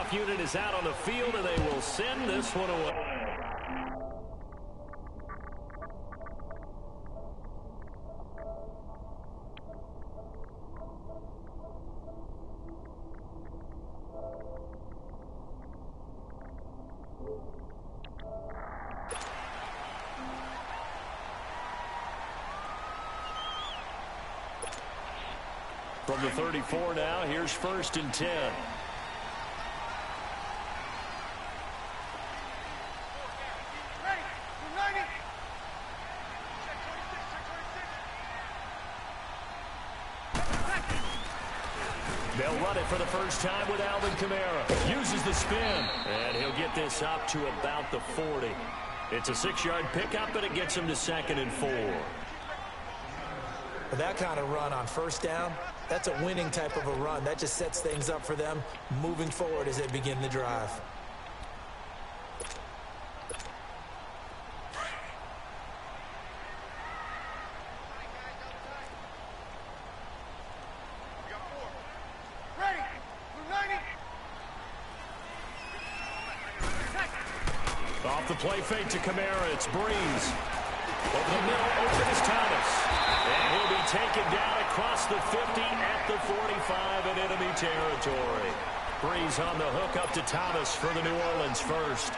kickoff unit is out on the field, and they will send this one away. From the 34 now, here's 1st and 10. They'll run it for the first time with Alvin Kamara. Uses the spin, and he'll get this up to about the 40. It's a 6-yard pickup, and it gets him to 2nd and 4. With that kind of run on 1st down, that's a winning type of a run. That just sets things up for them moving forward as they begin the drive. Off the play fake to Kamara, it's Breeze. Over the middle, open is Thomas. And he'll be taken down across the 50 at the 45 in enemy territory. Breeze on the hook up to Thomas for the New Orleans first.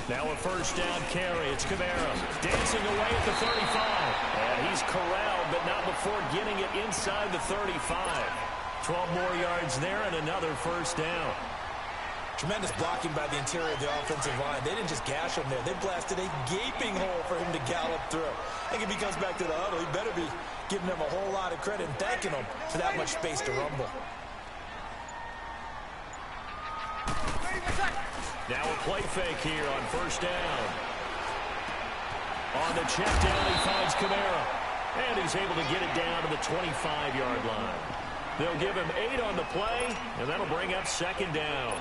Now a 1st down carry. It's Kamara dancing away at the 35. And he's corralled, but not before getting it inside the 35. 12 more yards there and another 1st down. Tremendous blocking by the interior of the offensive line. They didn't just gash him there. They blasted a gaping hole for him to gallop through. I think if he comes back to the huddle, he better be giving them a whole lot of credit and thanking them for that much space to rumble. Now a play fake here on 1st down. On the check down, he finds Kamara. And he's able to get it down to the 25-yard line. They'll give him 8 on the play, and that'll bring up 2nd down.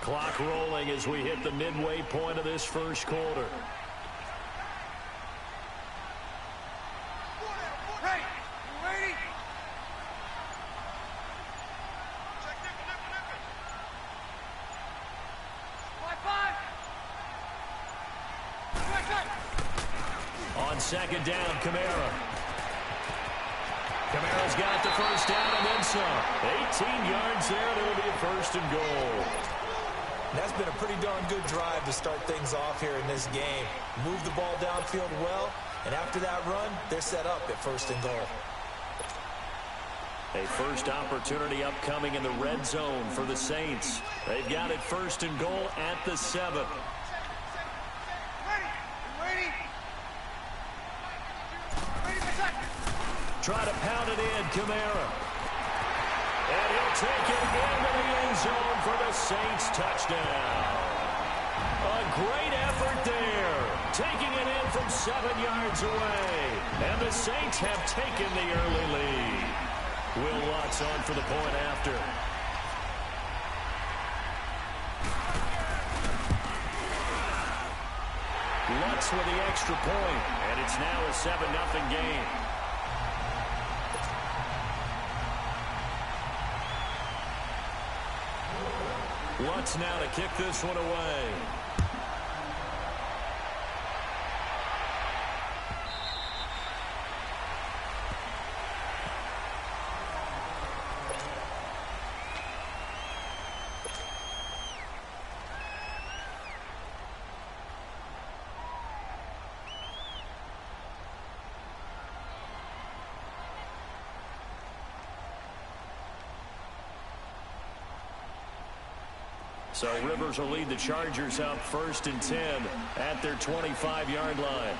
Clock rolling as we hit the midway point of this 1st quarter. On 2nd down, Kamara. Kamara's got the 1st down and then some. 18 yards there, and it'll be a 1st and goal. That's been a pretty darn good drive to start things off here in this game. Move the ball downfield well, and after that run, they're set up at 1st and goal. A first opportunity upcoming in the red zone for the Saints. They've got it 1st and goal at the 7. Try to pound it in, Kamara. And he'll take it into the end zone for the Saints touchdown. A great effort there. Taking it in from 7 yards away. And the Saints have taken the early lead. Will Lutz on for the point after. Lutz with the extra point. And it's now a 7-0 game. Lutz now to kick this one away. So Rivers will lead the Chargers up 1st and 10 at their 25-yard line.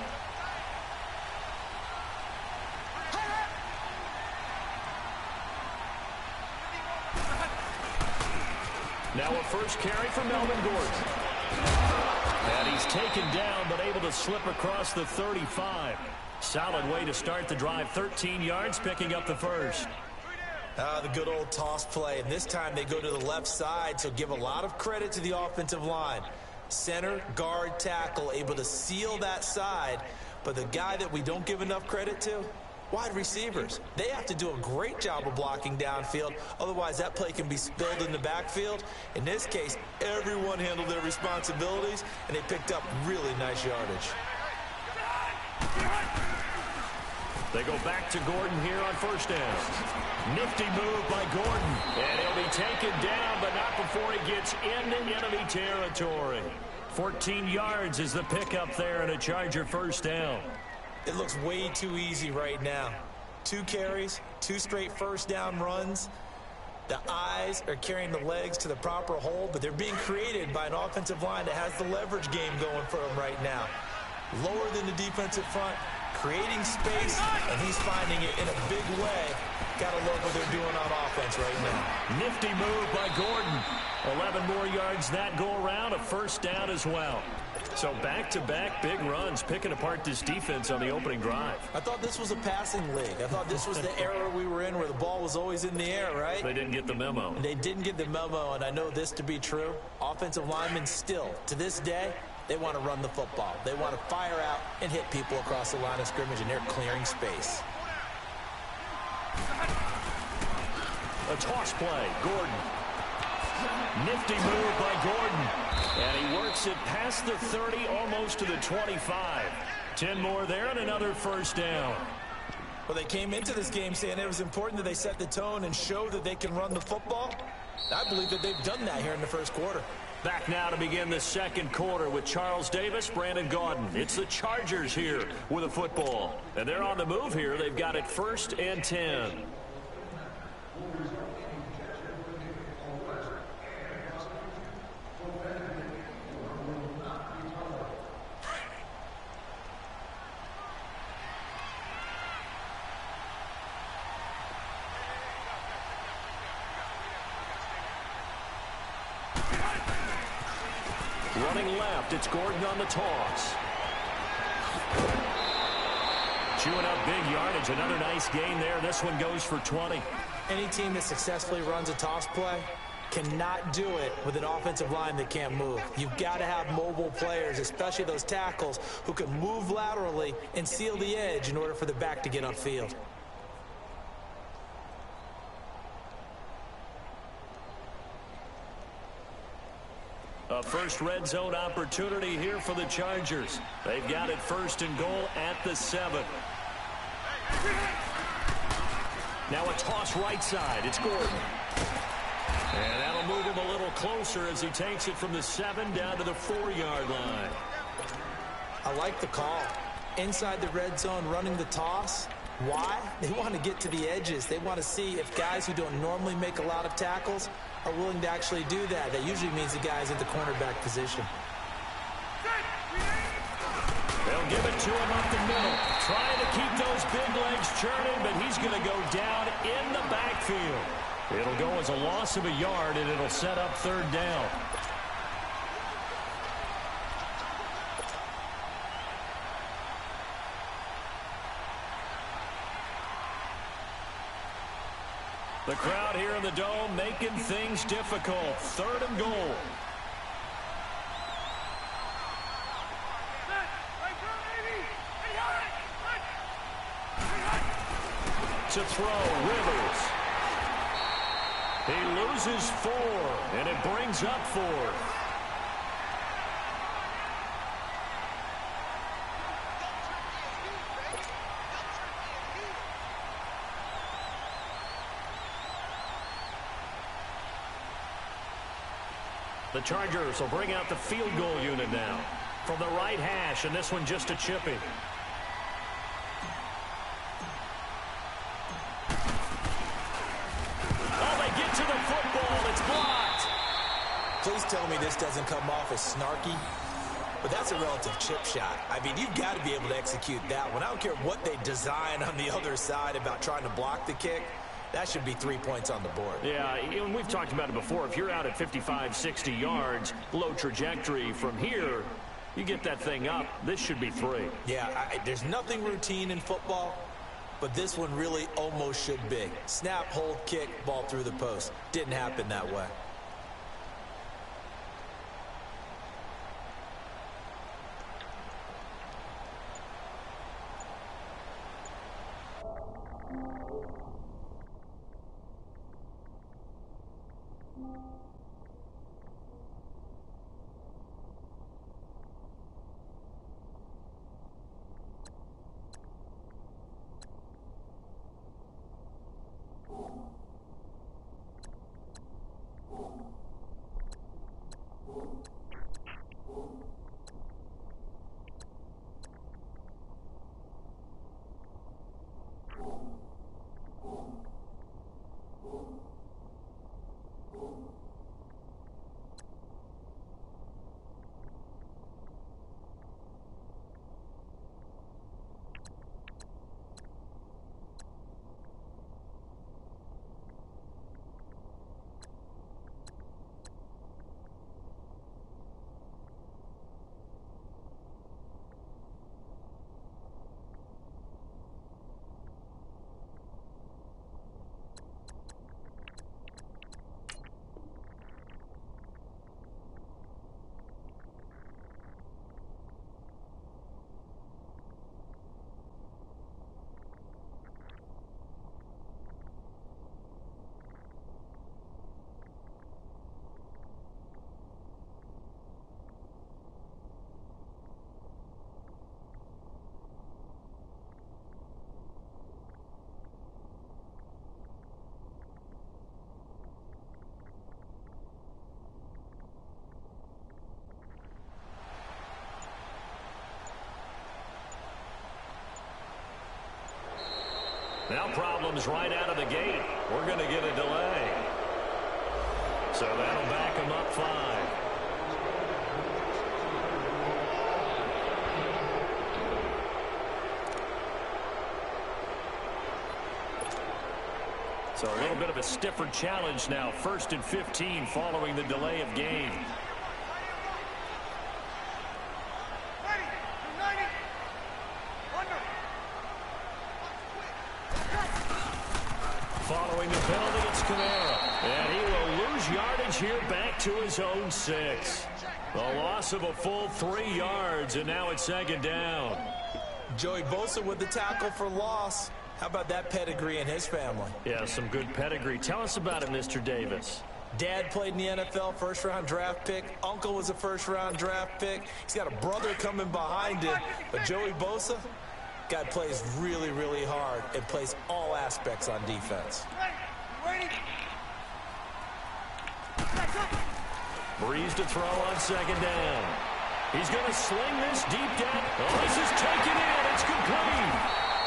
Now a first carry for Melvin Gordon. And he's taken down, but able to slip across the 35. Solid way to start the drive. 13 yards, picking up the first. The good old toss play. And this time they go to the left side, so give a lot of credit to the offensive line. Center, guard, tackle, able to seal that side. But the guy that we don't give enough credit to, wide receivers. They have to do a great job of blocking downfield. Otherwise, that play can be spilled in the backfield. In this case, everyone handled their responsibilities, and they picked up really nice yardage. They go back to Gordon here on first down. Nifty move by Gordon. And he'll be taken down, but not before he gets into enemy territory. 14 yards is the pickup there, and a Charger first down. It looks way too easy right now. 2 carries, 2 straight first down runs. The eyes are carrying the legs to the proper hole, but they're being created by an offensive line that has the leverage game going for them right now. Lower than the defensive front, creating space, and he's finding it in a big way. Gotta love what they're doing on offense right now. Nifty move by Gordon. 11 more yards that go around, a first down as well. So back-to-back big runs, picking apart this defense on the opening drive. I thought this was a passing league. I thought this was the era we were in where the ball was always in the air, right? They didn't get the memo. They didn't get the memo, and I know this to be true. Offensive linemen still, to this day, they want to run the football. They want to fire out and hit people across the line of scrimmage, and they're clearing space. A toss play, Gordon. Nifty move by Gordon. And he works it past the 30, almost to the 25. 10 more there and another first down. Well, they came into this game saying it was important that they set the tone and show that they can run the football. I believe that they've done that here in the first quarter. Back now to begin the second quarter with Charles Davis, Brandon Gaudin. It's the Chargers here with a football. And they're on the move here. They've got it 1st and 10. Running left, it's Gordon on the toss. Chewing up big yardage, another nice gain there. This one goes for 20. Any team that successfully runs a toss play cannot do it with an offensive line that can't move. You've got to have mobile players, especially those tackles, who can move laterally and seal the edge in order for the back to get upfield. A first red zone opportunity here for the Chargers. They've got it 1st and goal at the 7. Now a toss right side. It's Gordon. And that'll move him a little closer as he takes it from the 7 down to the 4-yard line. I like the call. Inside the red zone, running the toss. Why? They want to get to the edges. They want to see if guys who don't normally make a lot of tackles are willing to actually do that. That usually means the guy's at the cornerback position. They'll give it to him up the middle. Trying to keep those big legs churning, but he's going to go down in the backfield. It'll go as a loss of a yard, and it'll set up 3rd down. The crowd here in the Dome making things difficult. 3rd and goal. To throw, Rivers. He loses 4, and it brings up 4. The Chargers will bring out the field goal unit now from the right hash, and this one just a chipping. Oh, they get to the football. It's blocked. Please tell me this doesn't come off as snarky, but that's a relative chip shot. I mean, you've got to be able to execute that one. I don't care what they design on the other side about trying to block the kick. That should be 3 points on the board. Yeah, and we've talked about it before. If you're out at 55, 60 yards, low trajectory from here, you get that thing up, this should be 3. Yeah, there's nothing routine in football, but this one really almost should be. Snap, hold, kick, ball through the post. Didn't happen that way. Now problems right out of the gate. We're going to get a delay. So that'll back them up 5. So a little bit of a stiffer challenge now. 1st and 15 following the delay of game. Following the penalty, it's Kamara. And he will lose yardage here back to his own 6. A loss of a full 3 yards, and now it's 2nd down. Joey Bosa with the tackle for loss. How about that pedigree in his family? Yeah, some good pedigree. Tell us about it, Mr. Davis. Dad played in the NFL, first-round draft pick. Uncle was a first-round draft pick. He's got a brother coming behind him. But Joey Bosa, guy plays really, really hard and plays all aspects on defense. Breeze to throw on 2nd down. He's going to sling this deep down. Oh, this is taken in. It's complete.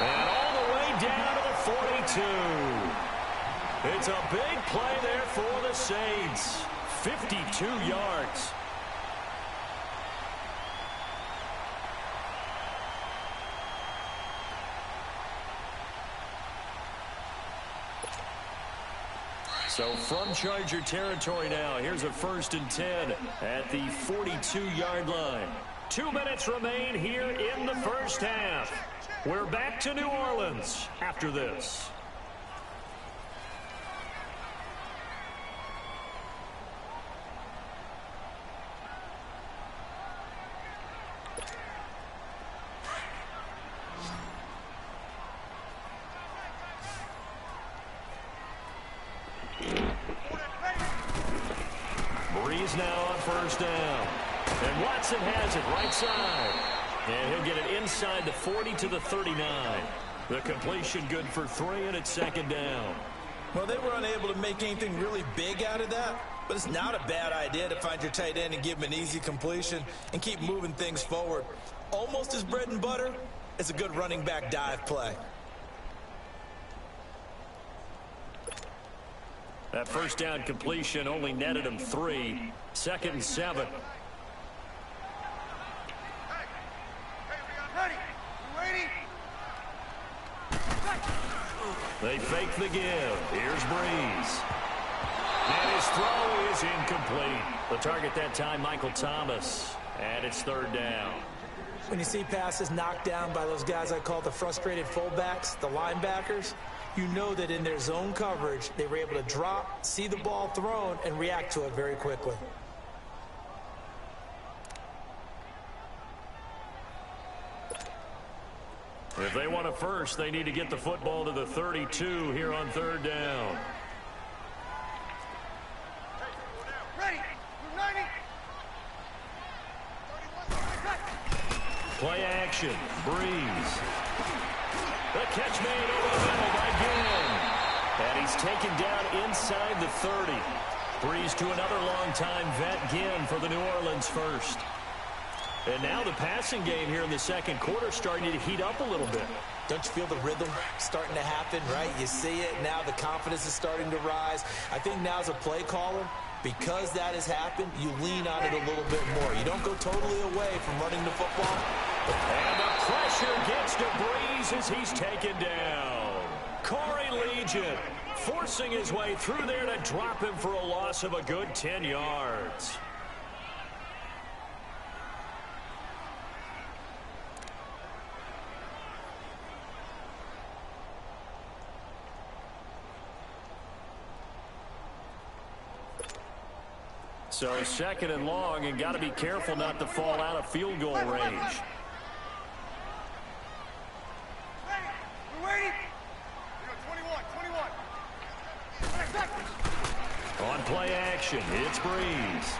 And all the way down to the 42. It's a big play there for the Saints. 52 yards. So from Charger territory now, here's a 1st and 10 at the 42-yard line. 2 minutes remain here in the first half. We're back to New Orleans after this. Breeze now on 1st down. And Watson has it right side. And he'll get it inside the 40 to the 39. The completion good for 3, and it's 2nd down. Well, they were unable to make anything really big out of that, but it's not a bad idea to find your tight end and give him an easy completion and keep moving things forward. Almost his bread and butter is a good running back dive play. That 1st down completion only netted him 3. 2nd and 7. They fake the give. Here's Breeze. And his throw is incomplete. The target that time, Michael Thomas. And it's third down. When you see passes knocked down by those guys I call the frustrated fullbacks, the linebackers, you know that in their zone coverage, they were able to drop, see the ball thrown, and react to it very quickly. If they want a first, they need to get the football to the 32 here on third down. Play action. Breeze. The catch made over the middle by Ginn. And he's taken down inside the 30. Breeze to another long-time vet, Ginn, for the New Orleans first. And now the passing game here in the second quarter starting to heat up a little bit. Don't you feel the rhythm starting to happen, right? You see it. Now the confidence is starting to rise. I think now as a play caller, because that has happened, you lean on it a little bit more. You don't go totally away from running the football. And the pressure gets to Breeze as he's taken down. Corey Legion forcing his way through there to drop him for a loss of a good 10 yards. So second and long, and got to be careful not to fall out of field goal range. On play action, it's Breeze.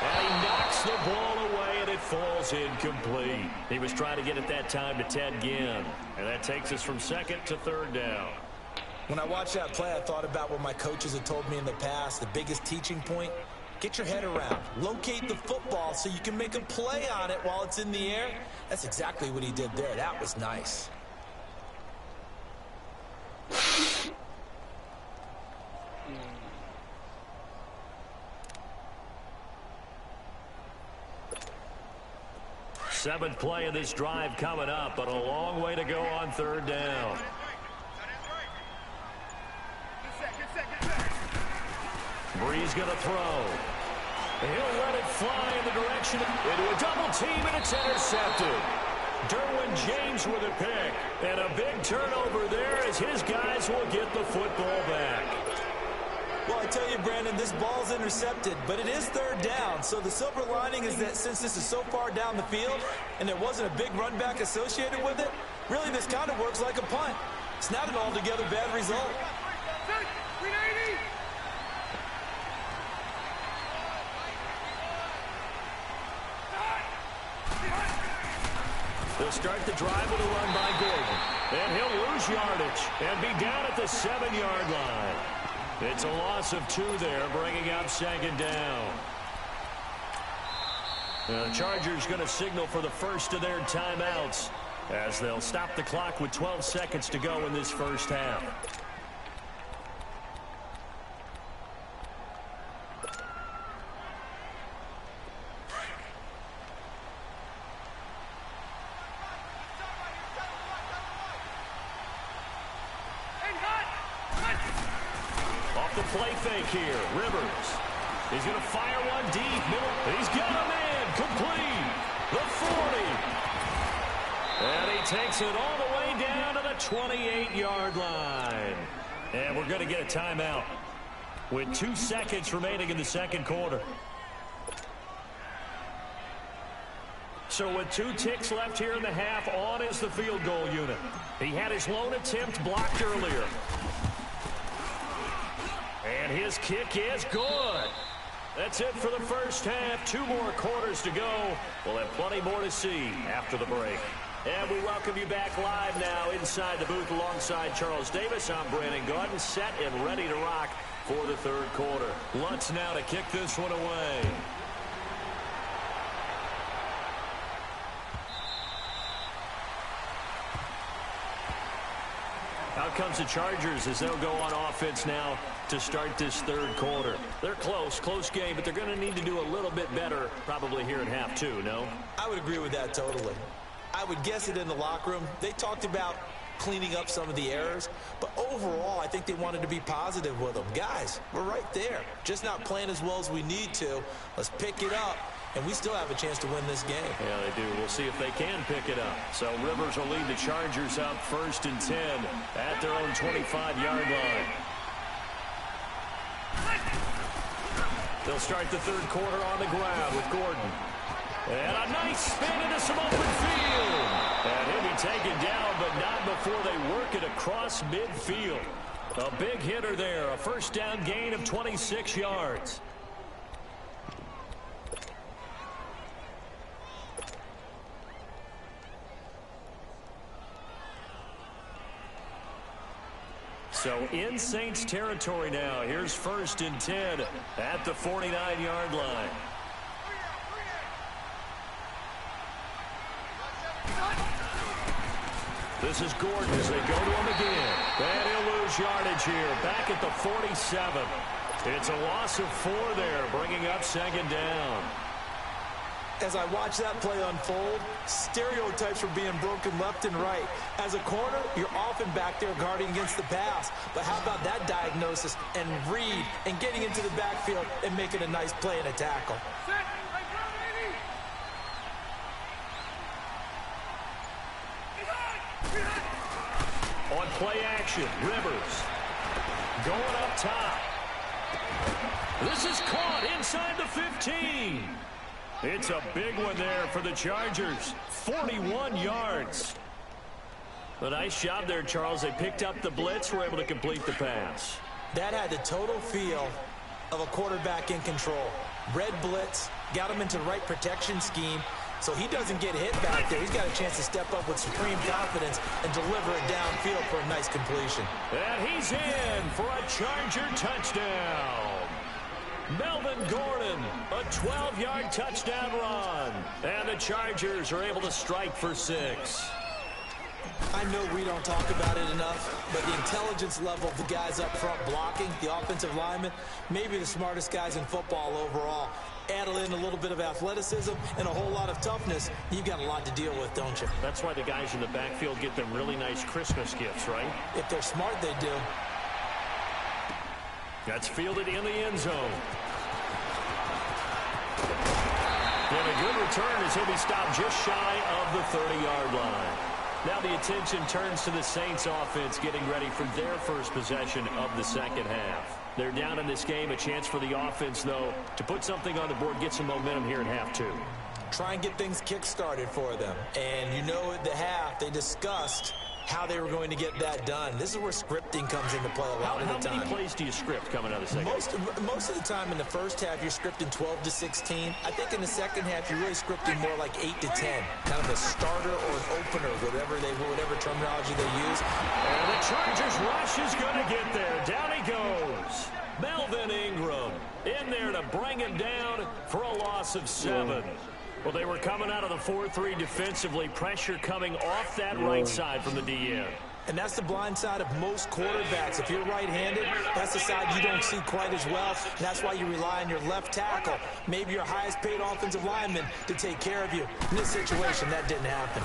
And he knocks the ball away, and it falls incomplete. He was trying to get it that time to Ted Ginn. And that takes us from second to third down. When I watched that play, I thought about what my coaches had told me in the past. The biggest teaching point, get your head around. Locate the football so you can make a play on it while it's in the air. That's exactly what he did there. That was nice. Seventh play of this drive coming up, but a long way to go on third down. Breeze going to throw. He'll let it fly in the direction into a double team, and it's intercepted. Derwin James with a pick. And a big turnover there as his guys will get the football back. Well, I tell you, Brandon, this ball's intercepted, but it is third down. So the silver lining is that since this is so far down the field and there wasn't a big run back associated with it, really this kind of works like a punt. It's not an altogether bad result. They'll start the drive with a run by Gordon. And he'll lose yardage and be down at the 7-yard line. It's a loss of 2 there, bringing up second down. The Chargers going to signal for the first of their timeouts as they'll stop the clock with 12 seconds to go in this first half. Play fake here. Rivers. He's going to fire one deep. Middle. He's got a man. Complete. The 40. And he takes it all the way down to the 28-yard line. And we're going to get a timeout with 2 seconds remaining in the second quarter. So with 2 ticks left here in the half, on is the field goal unit. He had his lone attempt blocked earlier. And his kick is good. That's it for the first half. 2 more quarters to go. We'll have plenty more to see after the break. And we welcome you back live now inside the booth alongside Charles Davis. I'm Brandon Gaudin, set and ready to rock for the third quarter. Lutz now to kick this one away. Out comes the Chargers as they'll go on offense now to start this third quarter. They're close game, but they're going to need to do a little bit better probably here in half 2, no? I would agree with that totally. I would guess it in the locker room. They talked about cleaning up some of the errors. But overall, I think they wanted to be positive with them. Guys, we're right there. Just not playing as well as we need to. Let's pick it up, and we still have a chance to win this game. Yeah, they do. We'll see if they can pick it up. So Rivers will lead the Chargers up 1st and 10 at their own 25-yard line. They'll start the third quarter on the ground with Gordon. And a nice spin into some open field. And he'll be taken down, but not before they work it across midfield. A big hitter there. A first down gain of 26 yards. So in Saints territory now. Here's 1st and 10 at the 49-yard line. This is Gordon as they go to him again. And he'll lose yardage here. Back at the 47. It's a loss of 4 there, bringing up 2nd down. As I watch that play unfold, stereotypes are being broken left and right. As a corner, you're often back there guarding against the pass. But how about that diagnosis and read and getting into the backfield and making a nice play and a tackle? On play action, Rivers going up top. This is caught inside the 15. It's a big one there for the Chargers. 41 yards. A nice job there, Charles. They picked up the blitz, were able to complete the pass. That had the total feel of a quarterback in control. Red blitz, got him into the right protection scheme, so he doesn't get hit back there. He's got a chance to step up with supreme confidence and deliver it downfield for a nice completion. And he's in for a Charger touchdown. Melvin Gordon, a 12-yard touchdown run. And the Chargers are able to strike for 6. I know we don't talk about it enough, but the intelligence level of the guys up front blocking, the offensive linemen, maybe the smartest guys in football overall. Add in a little bit of athleticism and a whole lot of toughness, you've got a lot to deal with, don't you? That's why the guys in the backfield get them really nice Christmas gifts, right? If they're smart, they do. That's fielded in the end zone. And a good return as he'll be stopped just shy of the 30-yard line. Now the attention turns to the Saints offense getting ready for their first possession of the second half. They're down in this game. A chance for the offense, though, to put something on the board, get some momentum here in half 2. Try and get things kick-started for them. And you know at the half, they discussed how they were going to get that done. This is where scripting comes into play a lot of the time. How many plays do you script coming out of the second half? Most of the time in the first half, you're scripting 12 to 16. I think in the second half, you're really scripting more like 8 to 10. Kind of a starter or an opener, whatever terminology they use. And the Chargers rush is going to get there. Down he goes. Melvin Ingram in there to bring him down for a loss of 7. Well, they were coming out of the 4-3 defensively. Pressure coming off that right side from the DN. And that's the blind side of most quarterbacks. If you're right-handed, that's the side you don't see quite as well. And that's why you rely on your left tackle, maybe your highest-paid offensive lineman, to take care of you. In this situation, that didn't happen.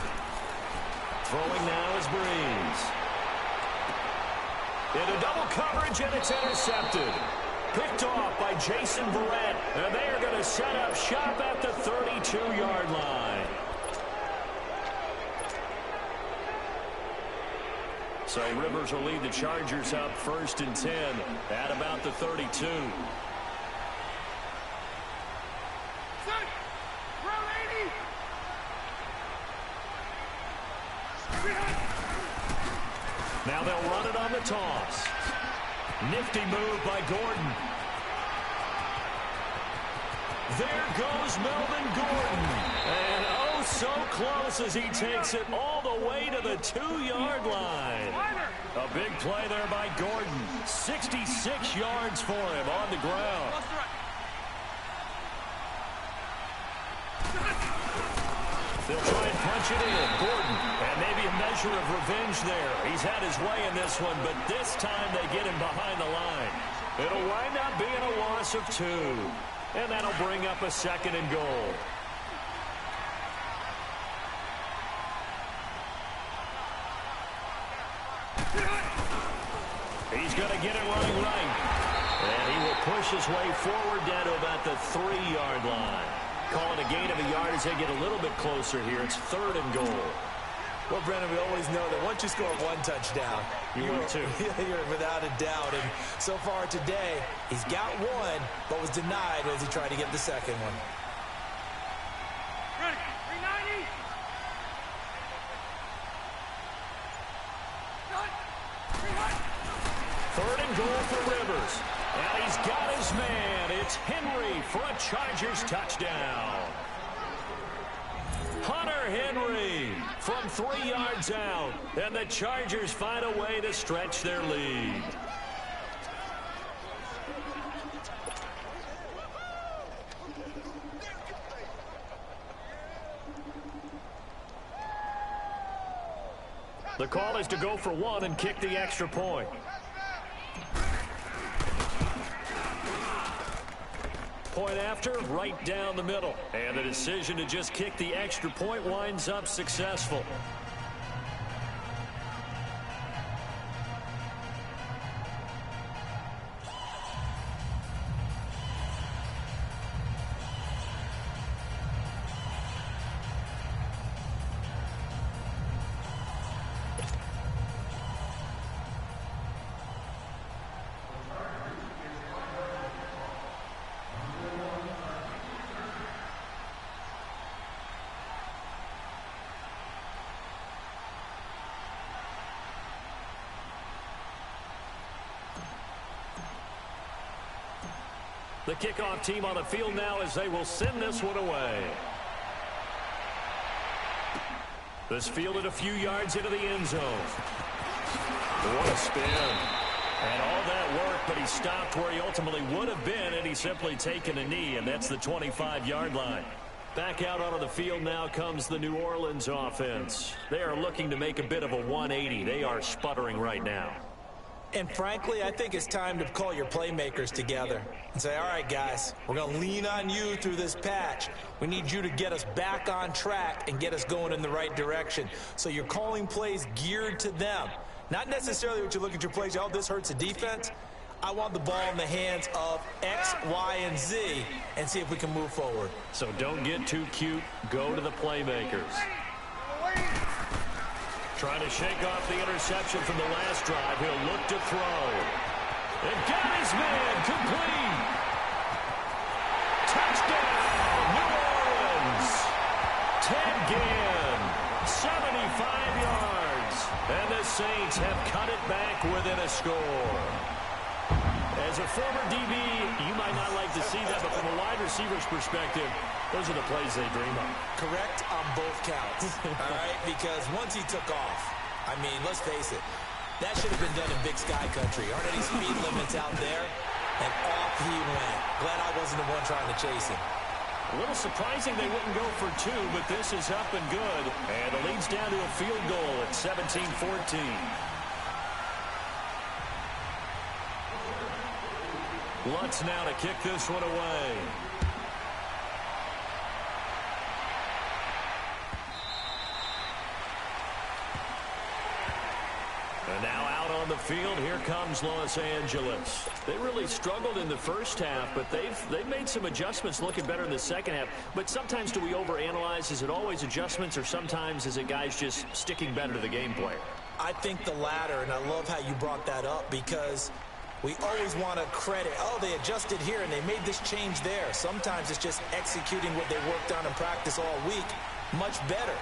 Throwing now is Breeze. Into double coverage, and it's intercepted. Picked off by Jason Verrett, and they are going to set up shop at the 32-yard line. So Rivers will lead the Chargers up 1st and 10 at about the 32. Now they'll run it on the toss. Nifty move by Gordon. There goes Melvin Gordon. And oh, so close as he takes it all the way to the 2-yard line. A big play there by Gordon. 66 yards for him on the ground. They'll try and punch it in. Gordon, and maybe a measure of revenge there. He's had his way in this one, but this time they get him behind the line. It'll wind up being a loss of 2. And that'll bring up a 2nd and goal. He's going to get it running right. And he will push his way forward down to about the 3-yard line. Calling a gain of a yard as they get a little bit closer here. It's 3rd and goal. Well, Brendan, we always know that once you score one touchdown, you're without a doubt. And so far today, he's got one, but was denied as he tried to get the second one. Ready, 390. 3rd and goal for Rivers. And he's got his man. It's Henry for a Chargers touchdown. Hunter Henry from 3 yards out. And the Chargers find a way to stretch their lead. The call is to go for 1 and kick the extra point. Point after, right down the middle. And the decision to just kick the extra point winds up successful. The kickoff team on the field now as they will send this one away. This fielded a few yards into the end zone. What a spin. And all that work, but he stopped where he ultimately would have been, and he's simply taken a knee, and that's the 25-yard line. Back out onto the field now comes the New Orleans offense. They are looking to make a bit of a 180. They are sputtering right now. And frankly, I think it's time to call your playmakers together and say, all right, guys, we're going to lean on you through this patch. We need you to get us back on track and get us going in the right direction. So you're calling plays geared to them. Not necessarily what you look at your plays, oh, this hurts the defense. I want the ball in the hands of X, Y, and Z and see if we can move forward. So don't get too cute. Go to the playmakers. Trying to shake off the interception from the last drive. He'll look to throw. And got his man complete. Touchdown, New Orleans. Ted Ginn, 75 yards. And the Saints have cut it back within a score. As a former DB, you might not like to see that, but from a wide receiver's perspective, those are the plays they dream of. Correct on both counts, all right? Because once he took off, I mean, let's face it, that should have been done in Big Sky Country. Aren't any speed limits out there? And off he went. Glad I wasn't the one trying to chase him. A little surprising they wouldn't go for 2, but this is up and good. And it leads down to a field goal at 17-14. Lutz now to kick this one away. And now out on the field, here comes Los Angeles. They really struggled in the first half, but they've made some adjustments looking better in the second half. But sometimes do we overanalyze? Is it always adjustments, or sometimes is it guys just sticking better to the game plan? I think the latter, and I love how you brought that up, because we always want to credit, oh, they adjusted here and they made this change there. Sometimes it's just executing what they worked on in practice all week much better.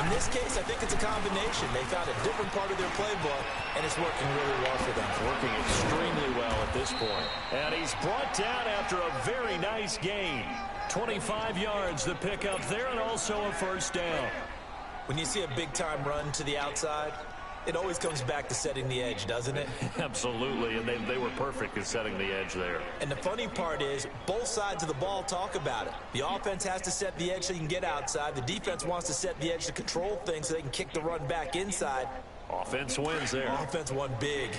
In this case, I think it's a combination. They found a different part of their playbook, and it's working really well for them. Working extremely well at this point. And he's brought down after a very nice gain. 25 yards, the pickup there, and also a first down. When you see a big-time run to the outside, it always comes back to setting the edge, doesn't it? Absolutely, and they were perfect at setting the edge there. And the funny part is, both sides of the ball talk about it. The offense has to set the edge so you can get outside. The defense wants to set the edge to control things so they can kick the run back inside. Offense wins there. Offense won big.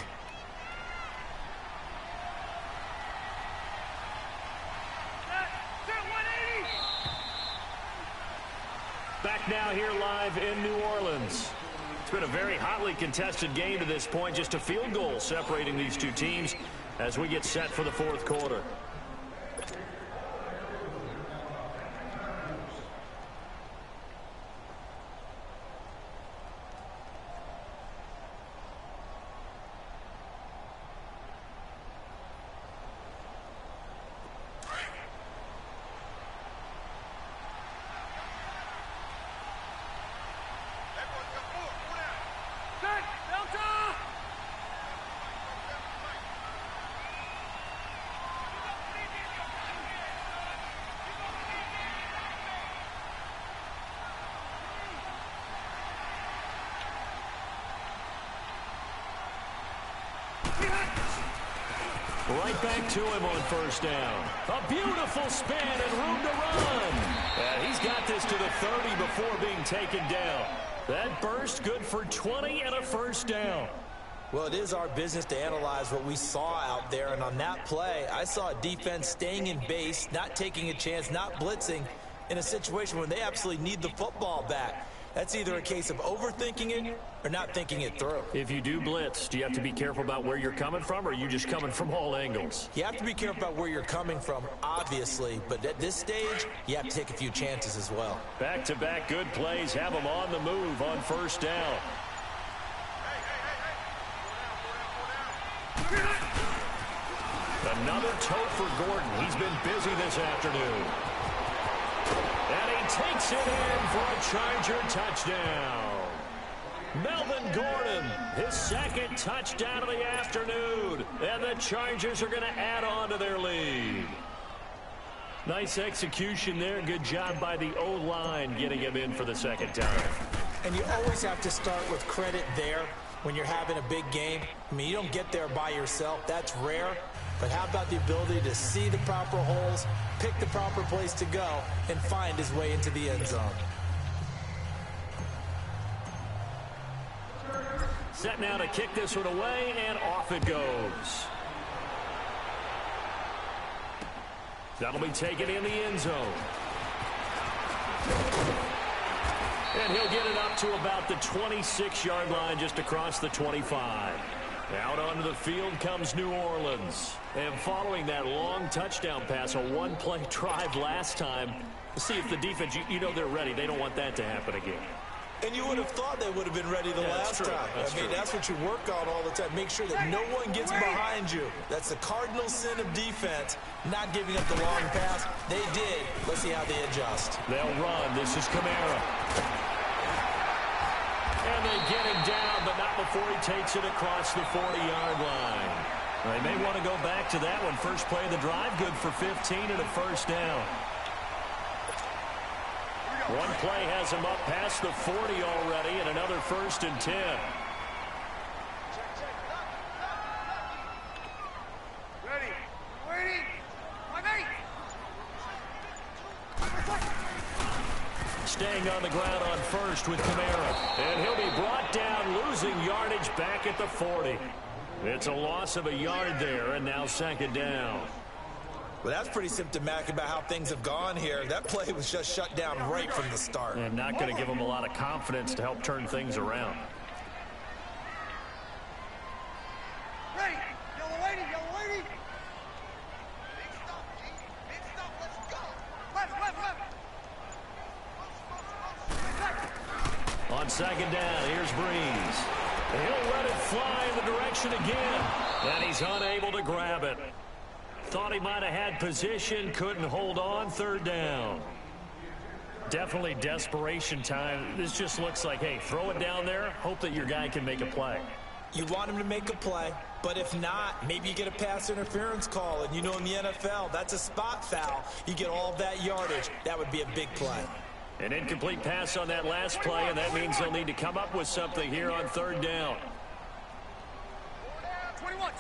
Back now here live in New Orleans. It's been a very hotly contested game to this point. Just a field goal separating these two teams as we get set for the fourth quarter. Right back to him on first down. A beautiful spin and room to run. And he's got this to the 30 before being taken down. That burst good for 20 and a first down. Well, it is our business to analyze what we saw out there. And on that play, I saw a defense staying in base, not taking a chance, not blitzing in a situation where they absolutely need the football back. That's either a case of overthinking it or not thinking it through. If you do blitz, do you have to be careful about where you're coming from, or are you just coming from all angles? You have to be careful about where you're coming from, obviously, but at this stage, you have to take a few chances as well. Back-to-back good plays have them on the move on first down. Another tote for Gordon. He's been busy this afternoon. And he takes it in for a Charger touchdown. Melvin Gordon, his second touchdown of the afternoon. And the Chargers are going to add on to their lead. Nice execution there. Good job by the O-line getting him in for the second time. And you always have to start with credit there when you're having a big game. I mean, you don't get there by yourself. That's rare. But how about the ability to see the proper holes, pick the proper place to go, and find his way into the end zone? Set now to kick this one away, and off it goes. That'll be taken in the end zone. And he'll get it up to about the 26-yard line, just across the 25. Out onto the field comes New Orleans. And following that long touchdown pass, a one-play drive last time, see if the defense, you know they're ready. They don't want that to happen again. And you would have thought they would have been ready the last time. That's what you work on all the time. Make sure that no one gets behind you. That's the cardinal sin of defense, not giving up the long pass. They did. Let's see how they adjust. They'll run. This is Kamara. And they get him down, but not before he takes it across the 40-yard line. They may want to go back to that one. First play of the drive, good for 15 and a first down. One play has him up past the 40 already, and another 1st and 10. Ready. Waiting. Staying on the ground on first with Kamara. And he'll be brought down, losing yardage back at the 40. It's a loss of a yard there, and now second down. Well, that's pretty symptomatic about how things have gone here. That play was just shut down right from the start. And not going to give them a lot of confidence to help turn things around. Ready. Yellow lady. Big stop, G. Big stop. Let's go. Left. On second down, here's Breeze. He'll let it fly in the direction again. And he's unable to grab it. Thought he might have had position, couldn't hold on, third down. Definitely desperation time. This just looks like, hey, throw it down there, hope that your guy can make a play. You want him to make a play, but if not, maybe you get a pass interference call. And you know in the NFL, that's a spot foul. You get all of that yardage. That would be a big play. An incomplete pass on that last play, and that means they'll need to come up with something here on third down. 21.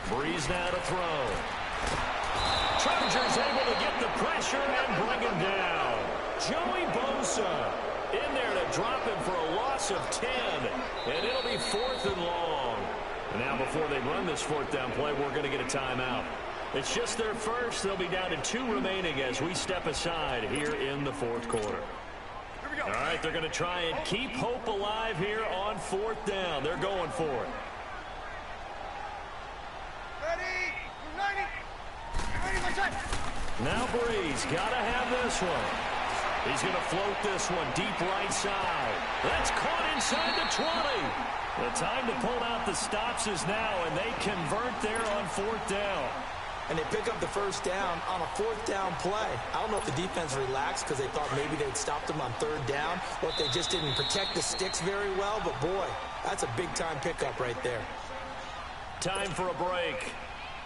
Breeze now to throw. Chargers able to get the pressure and bring him down. Joey Bosa. In there to drop him for a loss of 10. And it'll be 4th and long. And now before they run this 4th down play, we're going to get a timeout. It's just their first. They'll be down to 2 remaining as we step aside here in the 4th quarter. All right, they're going to try and keep hope alive here on 4th down. They're going for it. Ready? Ready? Ready, my time. Now Breeze got to have this one. He's going to float this one deep right side. That's caught inside the 20. The time to pull out the stops is now, and they convert there on 4th down. And they pick up the first down on a 4th down play. I don't know if the defense relaxed because they thought maybe they'd stopped them on 3rd down, or if they just didn't protect the sticks very well. But, boy, that's a big-time pickup right there. Time for a break.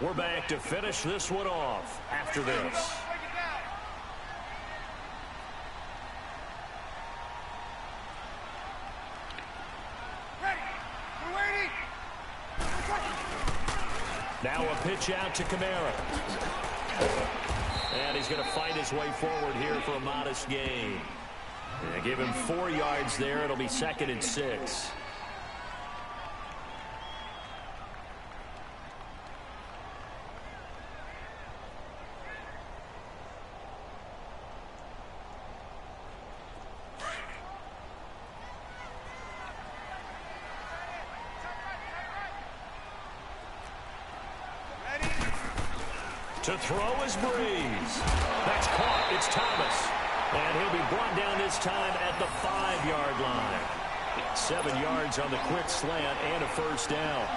We're back to finish this one off after this. Now a pitch out to Kamara. And he's going to fight his way forward here for a modest gain. And give him 4 yards there. It'll be 2nd and 6. To throw is Breeze. That's caught. It's Thomas. And he'll be brought down this time at the 5-yard line. 7 yards on the quick slant and a first down.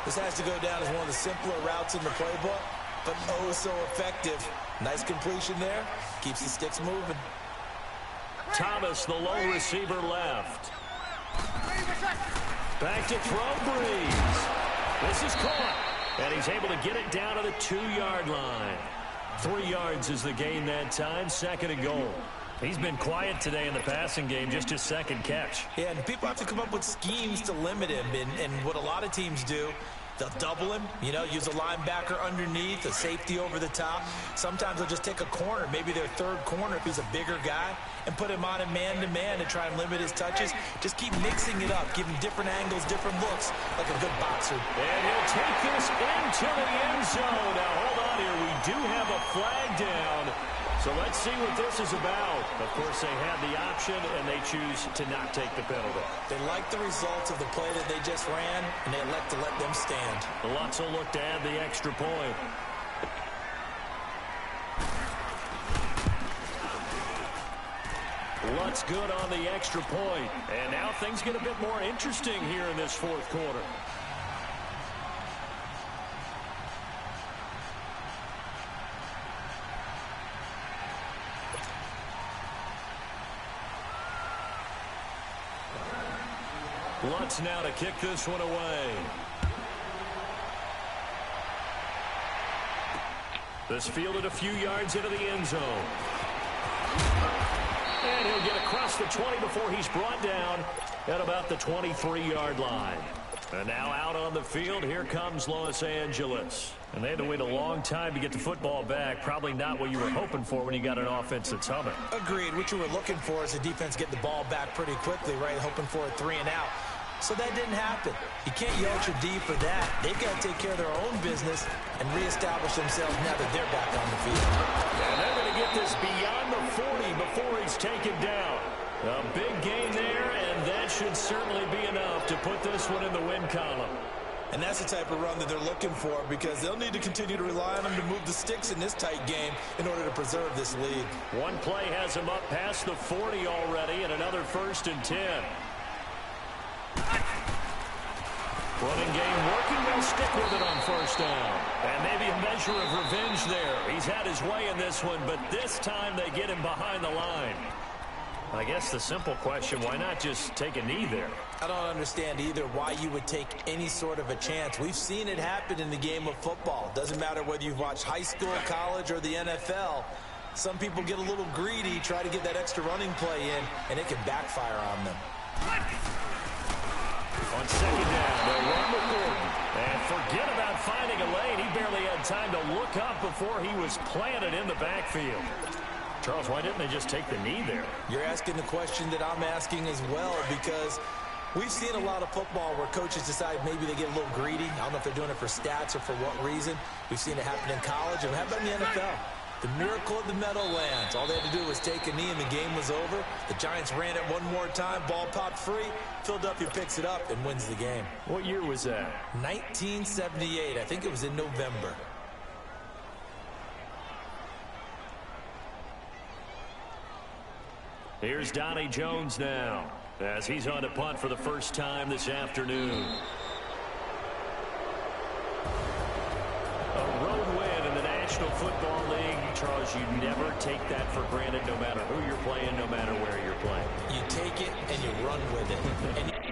This has to go down as one of the simpler routes in the playbook, but oh so effective. Nice completion there. Keeps the sticks moving. Thomas, the low receiver left. Back to throw Breeze. This is caught. And he's able to get it down to the 2-yard line. 3 yards is the gain that time, 2nd and goal. He's been quiet today in the passing game, just his 2nd catch. Yeah, and people have to come up with schemes to limit him. And what a lot of teams do, they'll double him, use a linebacker underneath, a safety over the top. Sometimes they'll just take a corner, maybe their 3rd corner if he's a bigger guy, and put him on a man-to-man to try and limit his touches. Just keep mixing it up, give him different angles, different looks, like a good boxer. And he'll take this into the end zone. Now, hold on here. We do have a flag down. So let's see what this is about. Of course, they had the option, and they choose to not take the penalty. They like the results of the play that they just ran, and they elect to let them stand. Lutz will look to add the extra point. Lutz good on the extra point. And now things get a bit more interesting here in this 4th quarter. Lutz now to kick this one away. This fielded a few yards into the end zone. And he'll get across the 20 before he's brought down at about the 23-yard line. And now out on the field, here comes Los Angeles. And they had to wait a long time to get the football back. Probably not what you were hoping for when you got an offense that's humming. Agreed. What you were looking for is the defense get the ball back pretty quickly, right? Hoping for a 3 and out. So that didn't happen. You can't yell at your D for that. They've got to take care of their own business and reestablish themselves now that they're back on the field. And they're going to get this beyond the 40 before he's taken down. A big gain there, and that should certainly be enough to put this one in the win column. And that's the type of run that they're looking for, because they'll need to continue to rely on them to move the sticks in this tight game in order to preserve this lead. One play has them up past the 40 already, and another 1st and 10. Running game working. They'll stick with it on 1st down. And maybe a measure of revenge there. He's had his way in this one, but this time they get him behind the line. I guess the simple question, why not just take a knee there? I don't understand either why you would take any sort of a chance. We've seen it happen in the game of football. Doesn't matter whether you've watched high school, college, or the NFL. Some people get a little greedy, try to get that extra running play in, and it can backfire on them. On 2nd down, they'll run with Gordon. And forget about finding a lane. He barely had time to look up before he was planted in the backfield. Charles, why didn't they just take the knee there? You're asking the question that I'm asking as well, because we've seen a lot of football where coaches decide maybe they get a little greedy. I don't know if they're doing it for stats or for what reason. We've seen it happen in college, and how about in the NFL? The miracle of the Meadowlands. All they had to do was take a knee, and the game was over. The Giants ran it one more time. Ball popped free. Philadelphia picks it up and wins the game. What year was that? 1978. I think it was in November. Here's Donnie Jones now, as he's on to punt for the first time this afternoon. A road win in the National Football League. Charles, you never take that for granted, no matter who you're playing, no matter where you're playing. You take it and you run with it. And